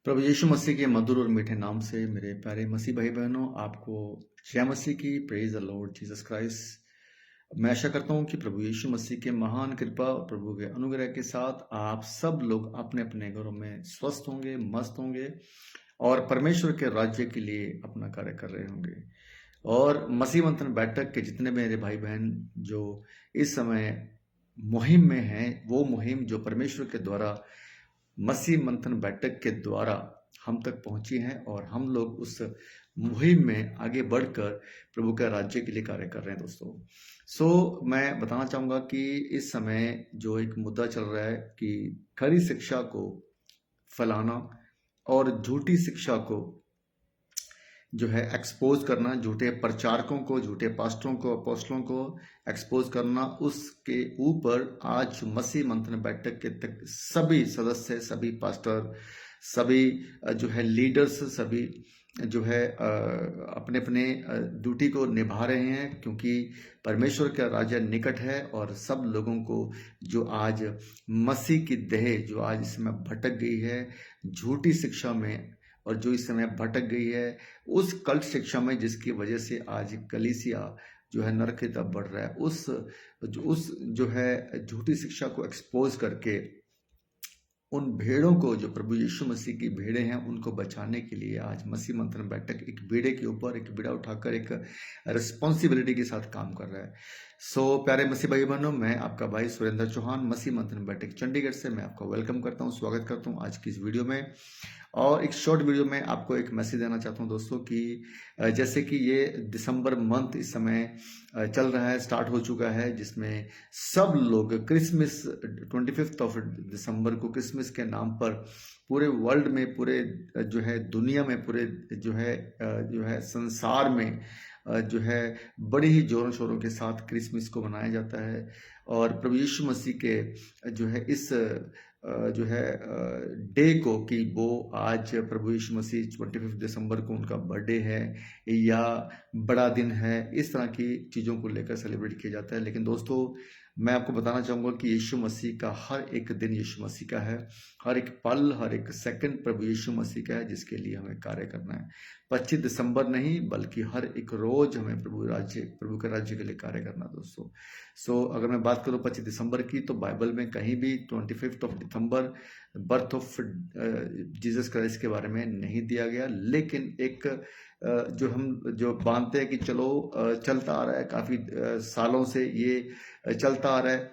प्रभु यीशु मसीह के मधुर और मीठे नाम से मेरे प्यारे मसीह भाई बहनों, आपको जय मसीह की। Praise the Lord Jesus Christ. मैं आशा करता हूं कि प्रभु यीशु मसीह के महान कृपा और प्रभु के अनुग्रह के साथ आप सब लोग अपने अपने घरों में स्वस्थ होंगे, मस्त होंगे और परमेश्वर के राज्य के लिए अपना कार्य कर रहे होंगे। और मसीह मंथन बैठक के जितने मेरे भाई बहन जो इस समय मुहिम में हैं, वो मुहिम जो परमेश्वर के द्वारा मसीह मंथन बैठक के द्वारा हम तक पहुंची है और हम लोग उस मुहिम में आगे बढ़कर प्रभु के राज्य के लिए कार्य कर रहे हैं दोस्तों। मैं बताना चाहूंगा कि इस समय जो एक मुद्दा चल रहा है कि खरी शिक्षा को फैलाना और झूठी शिक्षा को जो है एक्सपोज करना, झूठे प्रचारकों को, झूठे पास्टरों को, अपोस्टलों को एक्सपोज करना, उसके ऊपर आज मसीह मंथन बैठक के तक सभी सदस्य, सभी पास्टर, सभी जो है लीडर्स, सभी जो है अपने अपने ड्यूटी को निभा रहे हैं, क्योंकि परमेश्वर का राज्य निकट है और सब लोगों को जो आज मसीह की देह जो आज इस समय भटक गई है झूठी शिक्षा में और जो इस समय भटक गई है उस कल्ट शिक्षा में, जिसकी वजह से आज कलीसिया जो है नरक की तरफ बढ़ रहा है, उस जो है झूठी शिक्षा को एक्सपोज करके उन भेड़ों को, जो प्रभु यीशु मसीह की भेड़ें हैं, उनको बचाने के लिए आज मसीह मंथन बैठक एक भेड़े के ऊपर एक बीड़ा उठाकर एक रिस्पॉन्सिबिलिटी के साथ काम कर रहा है। प्यारे मसीह भाई बहनों, मैं आपका भाई सुरेंद्र चौहान मसीह मंथन बैठक चंडीगढ़ से मैं आपका वेलकम करता हूं, स्वागत करता हूं आज की इस वीडियो में। और एक शॉर्ट वीडियो में आपको एक मैसेज देना चाहता हूं दोस्तों कि जैसे कि ये दिसंबर मंथ इस समय चल रहा है, स्टार्ट हो चुका है, जिसमें सब लोग क्रिसमस 25 ऑफ दिसंबर को क्रिसमस के नाम पर पूरे वर्ल्ड में, पूरे जो है दुनिया में, पूरे जो है संसार में जो है बड़े ही जोरों शोरों के साथ क्रिसमस को मनाया जाता है। और प्रभु यीशु मसीह के जो है इस जो है डे को, कि वो आज प्रभु यीशु मसीह 25 दिसंबर को उनका बर्थडे है या बड़ा दिन है, इस तरह की चीज़ों को लेकर सेलिब्रेट किया जाता है। लेकिन दोस्तों, मैं आपको बताना चाहूँगा कि यीशु मसीह का हर एक दिन यीशु मसीह का है, हर एक पल, हर एक सेकंड प्रभु यीशु मसीह का है, जिसके लिए हमें कार्य करना है। 25 दिसंबर नहीं, बल्कि हर एक रोज हमें प्रभु के राज्य के लिए कार्य करना दोस्तों। अगर मैं बात करूँ 25 दिसंबर की, तो बाइबल में कहीं भी 25 of December birth of Jesus Christ के बारे में नहीं दिया गया। लेकिन एक जो हम जो मानते हैं कि चलो चलता आ रहा है, काफ़ी सालों से ये चलता आ रहा है,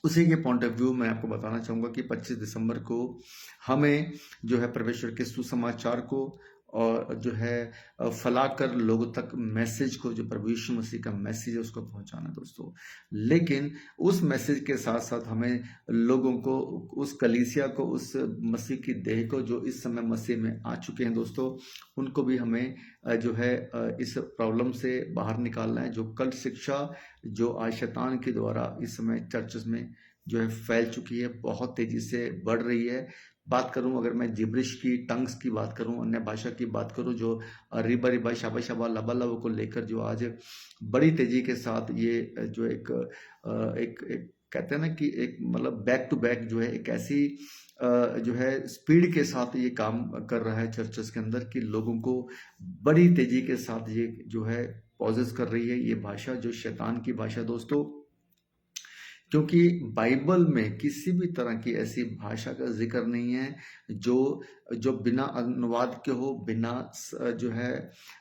उसी के पॉइंट ऑफ व्यू मैं आपको बताना चाहूँगा कि 25 दिसंबर को हमें जो है परमेश्वर के सुसमाचार को और जो है फैलाकर लोगों तक मैसेज को, जो प्रभु यीशु मसीह का मैसेज है, उसको पहुंचाना दोस्तों। लेकिन उस मैसेज के साथ साथ हमें लोगों को, उस कलीसिया को, उस मसीह की देह को जो इस समय मसीह में आ चुके हैं दोस्तों, उनको भी हमें जो है इस प्रॉब्लम से बाहर निकालना है, जो कल्ट शिक्षा जो आज शैतान के द्वारा इस समय चर्चेस में जो है फैल चुकी है, बहुत तेजी से बढ़ रही है। बात करूं, अगर मैं जिब्रिश की, टंग्स की बात करूं, अन्य भाषा की बात करूं, जो रिबा रिबा शाबा शाबा लबा लबा को लेकर जो आज बड़ी तेजी के साथ ये जो एक कहते हैं ना कि एक मतलब बैक टू बैक जो है एक ऐसी जो है स्पीड के साथ ये काम कर रहा है चर्चेस के अंदर, कि लोगों को बड़ी तेजी के साथ ये जो है पॉजेस कर रही है ये भाषा, जो शैतान की भाषा दोस्तों। क्योंकि बाइबल में किसी भी तरह की ऐसी भाषा का जिक्र नहीं है जो बिना अनुवाद के हो, बिना जो है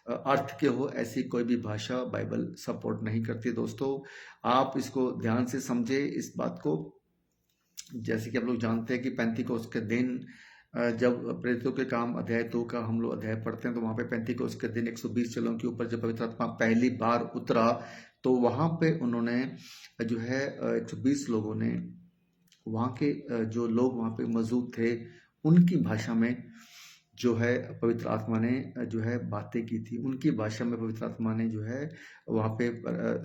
अर्थ के हो। ऐसी कोई भी भाषा बाइबल सपोर्ट नहीं करती दोस्तों। आप इसको ध्यान से समझे इस बात को। जैसे कि आप लोग जानते हैं कि पैंतीकोस्त के दिन जब प्रेरितों के काम अध्याय 2 का हम लोग अध्याय पढ़ते हैं, तो वहाँ पे पैंतीकोस्त के दिन 120 चेलों के ऊपर जब पवित्र आत्मा पहली बार उतरा, तो वहाँ पे उन्होंने जो है 120 लोगों ने, वहाँ के जो लोग वहाँ पे मौजूद थे, उनकी भाषा में जो है पवित्र आत्मा ने जो है बातें की थी, उनकी भाषा में पवित्र आत्मा ने जो है वहाँ पे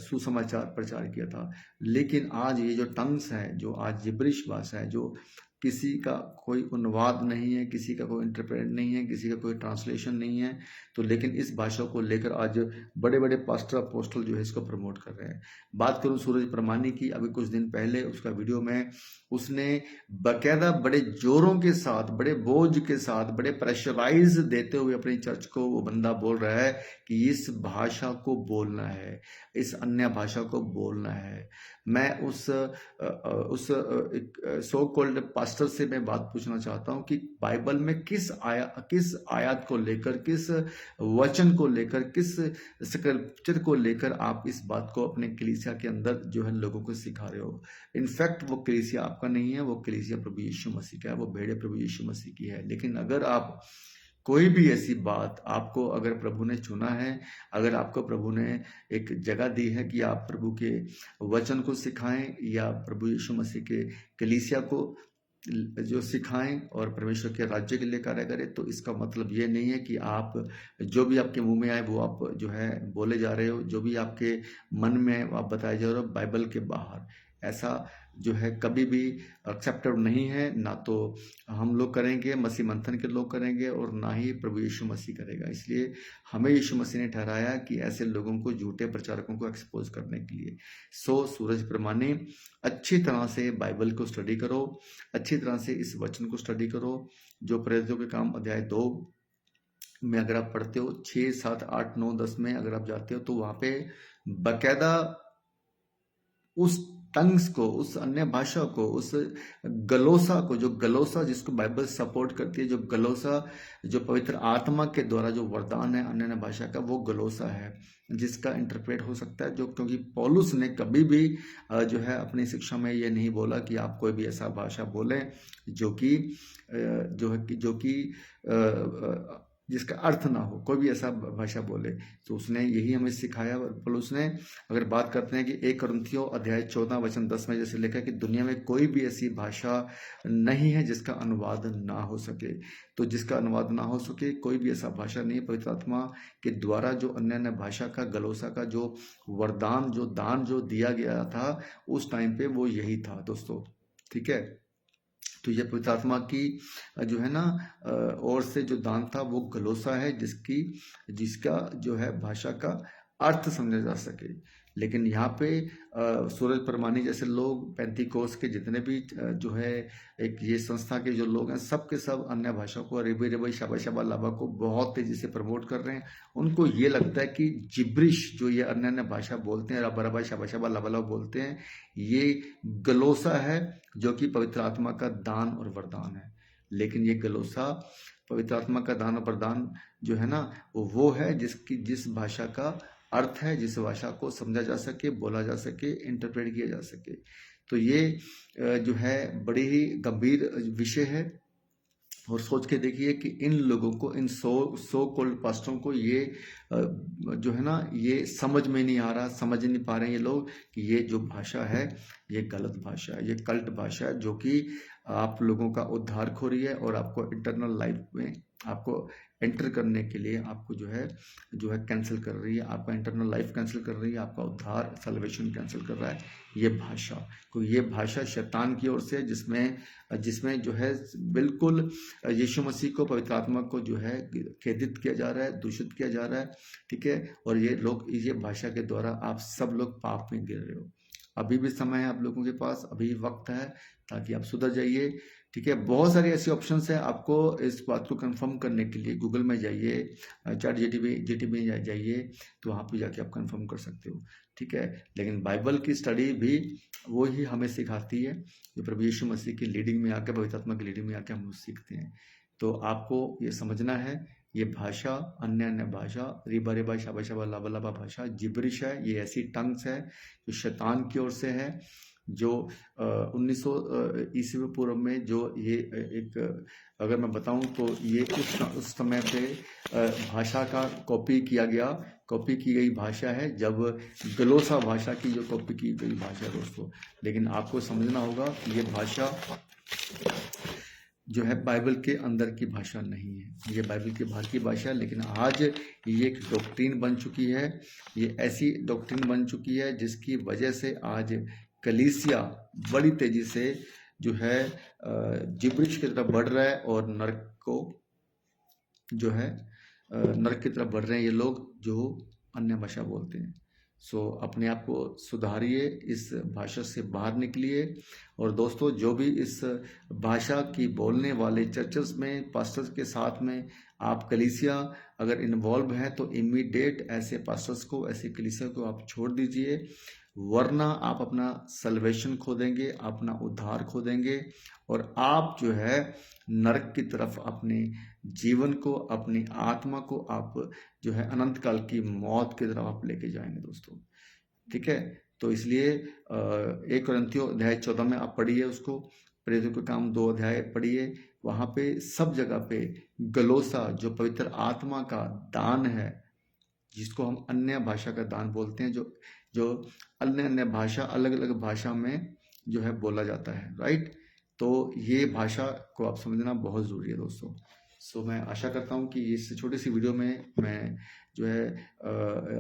सुसमाचार प्रचार किया था। लेकिन आज ये जो टंग्स है, जो आज जिब्रिश भाषा है, जो किसी का कोई अनुवाद नहीं है, किसी का कोई इंटरप्रेट नहीं है, किसी का कोई ट्रांसलेशन नहीं है, तो लेकिन इस भाषा को लेकर आज बड़े बड़े पास्टर अपोस्टल जो है इसको प्रमोट कर रहे हैं। बात करूं सूरज प्रमाणी की, अभी कुछ दिन पहले उसका वीडियो मैं उसने बकायदा बड़े जोरों के साथ, बड़े बोझ के साथ, बड़े प्रेशराइज देते हुए अपनी चर्च को वो बंदा बोल रहा है कि इस भाषा को बोलना है, इस अन्य भाषा को बोलना है। मैं उस सो कॉल्ड पास्टर से मैं बात पूछना चाहता हूँ कि बाइबल में किस आयत को लेकर, किस वचन को लेकर, किस स्क्रिप्चर को लेकर आप इस बात को अपने कलीसिया के अंदर जो है लोगों को सिखा रहे हो। इनफैक्ट वो कलीसिया आपका नहीं है, वो कलीसिया प्रभु यीशु मसीह का है, वो भेड़े प्रभु यीशु मसीह की है। लेकिन अगर आप कोई भी ऐसी बात, आपको अगर प्रभु ने चुना है, अगर आपको प्रभु ने एक जगह दी है कि आप प्रभु के वचन को सिखाएं या प्रभु यीशु मसीह के कलीसिया को जो सिखाएं और परमेश्वर के राज्य के लिए कार्य करें, तो इसका मतलब ये नहीं है कि आप जो भी आपके मुंह में आए वो आप जो है बोले जा रहे हो, जो भी आपके मन में आप बताए जा रहे हो बाइबल के बाहर। ऐसा जो है कभी भी एक्सेप्टेड नहीं है, ना तो हम लोग करेंगे, मसीह मंथन के लोग करेंगे, और ना ही प्रभु यीशु मसीह करेगा। इसलिए हमें यीशु मसीह ने ठहराया कि ऐसे लोगों को, झूठे प्रचारकों को एक्सपोज करने के लिए। सूरज प्रमाणे अच्छी तरह से बाइबल को स्टडी करो, अच्छी तरह से इस वचन को स्टडी करो। जो प्रेरितों के काम अध्याय 2 में अगर आप पढ़ते हो, 6, 7, 8, 9, 10 में अगर आप जाते हो तो वहां पे बकायदा उस टंग्स को, उस अन्य भाषा को, उस गलोसा को, जो गलोसा जिसको बाइबल सपोर्ट करती है, जो गलोसा जो पवित्र आत्मा के द्वारा जो वरदान है अन्य भाषा का, वो गलोसा है जिसका इंटरप्रेट हो सकता है। जो क्योंकि पौलुस ने कभी भी जो है अपनी शिक्षा में ये नहीं बोला कि आप कोई भी ऐसा भाषा बोलें जो कि जिसका अर्थ ना हो, कोई भी ऐसा भाषा बोले। तो उसने यही हमें सिखाया। पौलुस ने, अगर बात करते हैं कि 1 कुरिन्थियों अध्याय 14 वचन 10 में जैसे लिखा कि दुनिया में कोई भी ऐसी भाषा नहीं है जिसका अनुवाद ना हो सके। तो जिसका अनुवाद ना हो सके, कोई भी ऐसा भाषा नहीं। पवित्र आत्मा के द्वारा जो अन्य भाषा का, गलोसा का जो वरदान, जो दान जो दिया गया था उस टाइम पे, वो यही था दोस्तों। ठीक है, तो ये पवित्र आत्मा की जो है ना ओर से जो दान था वो गलोसा है, जिसका जो है भाषा का अर्थ समझा जा सके। लेकिन यहाँ पे सूरज परमानी जैसे लोग, पेंतीकोस के जितने भी जो है एक ये संस्था के जो लोग हैं, सब के सब अन्य भाषा को, रेबे रेबे शाबा शाबा लाबा को बहुत तेजी से प्रमोट कर रहे हैं। उनको ये लगता है कि जिब्रिश जो ये अन्य भाषा बोलते हैं, रबा रबा शाबा शाबा लाबा लाबा बोलते हैं, ये गलोसा है जो कि पवित्र आत्मा का दान और वरदान है। लेकिन ये गलोसा, पवित्र आत्मा का दान और वरदान जो है ना, वो है जिस भाषा का अर्थ है, जिस भाषा को समझा जा सके, बोला जा सके, इंटरप्रेट किया जा सके। तो ये जो है बड़ी ही गंभीर विषय है। और सोच के देखिए कि इन लोगों को, इन सो कॉल्ड पास्टरों को ये जो है ना, ये समझ में नहीं आ रहा, समझ नहीं पा रहे हैं ये लोग कि ये जो भाषा है ये गलत भाषा है, ये कल्ट भाषा है, जो कि आप लोगों का उद्धार खो रही है और आपको इंटरनल लाइफ में आपको एंटर करने के लिए आपको जो है कैंसिल कर रही है, आपका इंटरनल लाइफ कैंसिल कर रही है, आपका उद्धार, सल्वेशन कैंसिल कर रहा है ये भाषा। क्योंकि ये भाषा शैतान की ओर से, जिसमें जो है बिल्कुल यीशु मसीह को, पवित्र आत्मा को जो है खेदित किया जा रहा है, दूषित किया जा रहा है। ठीक है, और ये लोग, ये भाषा के द्वारा आप सब लोग पाप में गिर रहे हो। अभी भी समय है आप लोगों के पास, अभी वक्त है ताकि आप सुधर जाइए। ठीक है, बहुत सारी ऐसी ऑप्शंस है आपको इस बात को कंफर्म करने के लिए। गूगल में जाइए, चैट जीटीपी में जाइए, तो वहाँ पे जाके आप कंफर्म कर सकते हो। ठीक है, लेकिन बाइबल की स्टडी भी वो ही हमें सिखाती है जो प्रभु यीशु मसीह की लीडिंग में आकर, पवित्र आत्मा की लीडिंग में आकर हम लोग सीखते हैं। तो आपको ये समझना है, ये भाषा, अन्य भाषा, रिबा रिबा शाबा शाबा लाबा लाबा भाषा जिब्रिश है। ये ऐसी टंग्स है जो शैतान की ओर से है, जो 1900 ईस्वी पूर्व में जो ये एक, अगर मैं बताऊं तो ये उस समय पे भाषा का कॉपी की गई भाषा है, जब गलोसा भाषा की जो कॉपी की गई भाषा है दोस्तों। लेकिन आपको समझना होगा कि ये भाषा जो है बाइबल के अंदर की भाषा नहीं है, ये बाइबल के बाहर की भाषा है। लेकिन आज ये एक डॉक्ट्रिन बन चुकी है, ये ऐसी डॉक्ट्रिन बन चुकी है जिसकी वजह से आज कलीसिया बड़ी तेजी से जो है जिब्रिश की तरफ बढ़ रहा है, और नरक की तरफ बढ़ रहे हैं ये लोग जो अन्य भाषा बोलते हैं। अपने आप को सुधारिए, इस भाषा से बाहर निकलिए। और दोस्तों, जो भी इस भाषा की बोलने वाले चर्चेस में पास्टर्स के साथ में आप कलीसिया अगर इन्वॉल्व है तो इमीडिएट ऐसे पास्टर्स को, ऐसे कलीसिया को आप छोड़ दीजिए, वरना आप अपना सल्वेशन खो देंगे, अपना उद्धार खो देंगे और आप जो है नरक की तरफ अपने जीवन को, अपनी आत्मा को आप जो है अनंत काल की मौत की तरफ आप लेके जाएंगे दोस्तों। ठीक है, तो इसलिए 1 कोरिन्थियों अध्याय 14 में आप पढ़िए उसको, प्रेरितों के काम 2 अध्याय पढ़िए, वहां पे सब जगह पे गलोसा जो पवित्र आत्मा का दान है, जिसको हम अन्य भाषा का दान बोलते हैं, जो जो अन्य अन्य भाषा, अलग अलग भाषा में जो है बोला जाता है, राइट। तो ये भाषा को आप समझना बहुत ज़रूरी है दोस्तों। मैं आशा करता हूँ कि इस छोटी सी वीडियो में मैं जो है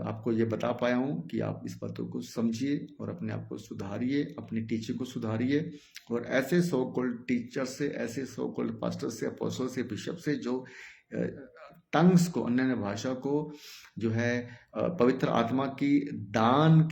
आपको ये बता पाया हूँ कि आप इस बातों को समझिए और अपने आप को सुधारिए, अपनी टीचिंग को सुधारिए। और ऐसे सो कॉल्ड टीचर से, ऐसे सो कॉल्ड पास्टर से, अपोस्टल से, बिशप से जो टंग्स को, अन्य अन्य भाषा को जो है पवित्र आत्मा की दान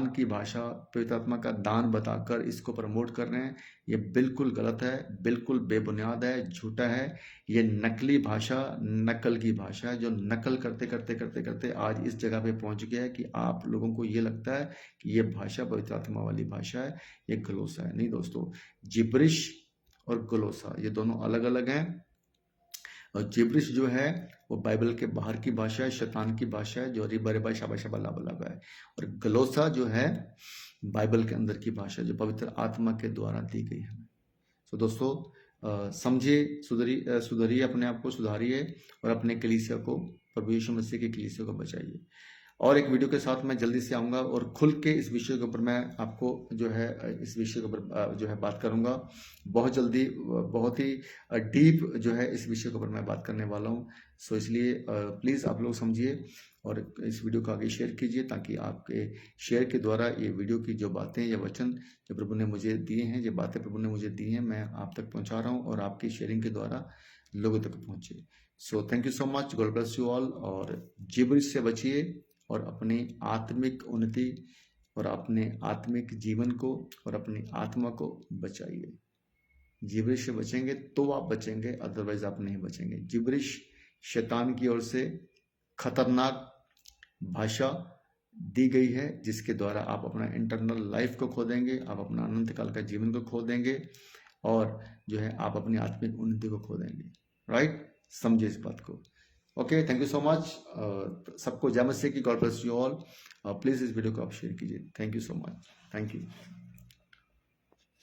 की भाषा, पवित्र आत्मा का दान बताकर इसको प्रमोट कर रहे हैं, ये बिल्कुल गलत है, बिल्कुल बेबुनियाद है, झूठा है। ये नकली भाषा, नकल की भाषा है, जो नकल करते करते करते करते आज इस जगह पे पहुंच गया है कि आप लोगों को ये लगता है कि ये भाषा पवित्र आत्मा वाली भाषा है, ये गलोसा है। नहीं दोस्तों, जिब्रिश और गलोसा ये दोनों अलग अलग हैं। और जिब्रिश जो है वो बाइबल के बाहर की भाषा है, शैतान की भाषा है, जो रिबा रिबा शाबा शाबा लाबा लाबा है। और गलोसा जो है बाइबल के अंदर की भाषा, जो पवित्र आत्मा के द्वारा दी गई है। तो दोस्तों, समझिए, सुधरिए, अपने आप को सुधारिए और अपने कलीसिया को, प्रभु यीशु मसीह की कलीसिया को बचाइए। और एक वीडियो के साथ मैं जल्दी से आऊँगा और खुल के इस विषय के ऊपर मैं आपको जो है इस विषय के ऊपर जो है बात करूँगा बहुत जल्दी। बहुत ही डीप जो है इस विषय के ऊपर मैं बात करने वाला हूँ। इसलिए प्लीज़ आप लोग समझिए और इस वीडियो को आगे शेयर कीजिए, ताकि आपके शेयर के द्वारा ये वीडियो की जो बातें या वचन जो प्रभु ने मुझे दिए हैं, जो बातें प्रभु ने मुझे दी हैं, मैं आप तक पहुँचा रहा हूँ और आपकी शेयरिंग के द्वारा लोगों तक पहुँचे। Thank you so much, God bless you all. और जिब्रिश से बचिए और अपनी आत्मिक उन्नति और अपने आत्मिक जीवन को और अपनी आत्मा को बचाइए। जिब्रिश से बचेंगे तो आप बचेंगे, अदरवाइज आप नहीं बचेंगे। जिब्रिश शैतान की ओर से खतरनाक भाषा दी गई है, जिसके द्वारा आप अपना इंटरनल लाइफ को खो देंगे, आप अपना अनंत काल का जीवन को खो देंगे और जो है आप अपनी आत्मिक उन्नति को खो देंगे, राइट। समझिए इस बात को। Okay, thank you so much. सबको जय मसीह की, God bless you all. Please इस वीडियो को आप शेयर कीजिए। Thank you so much, thank you.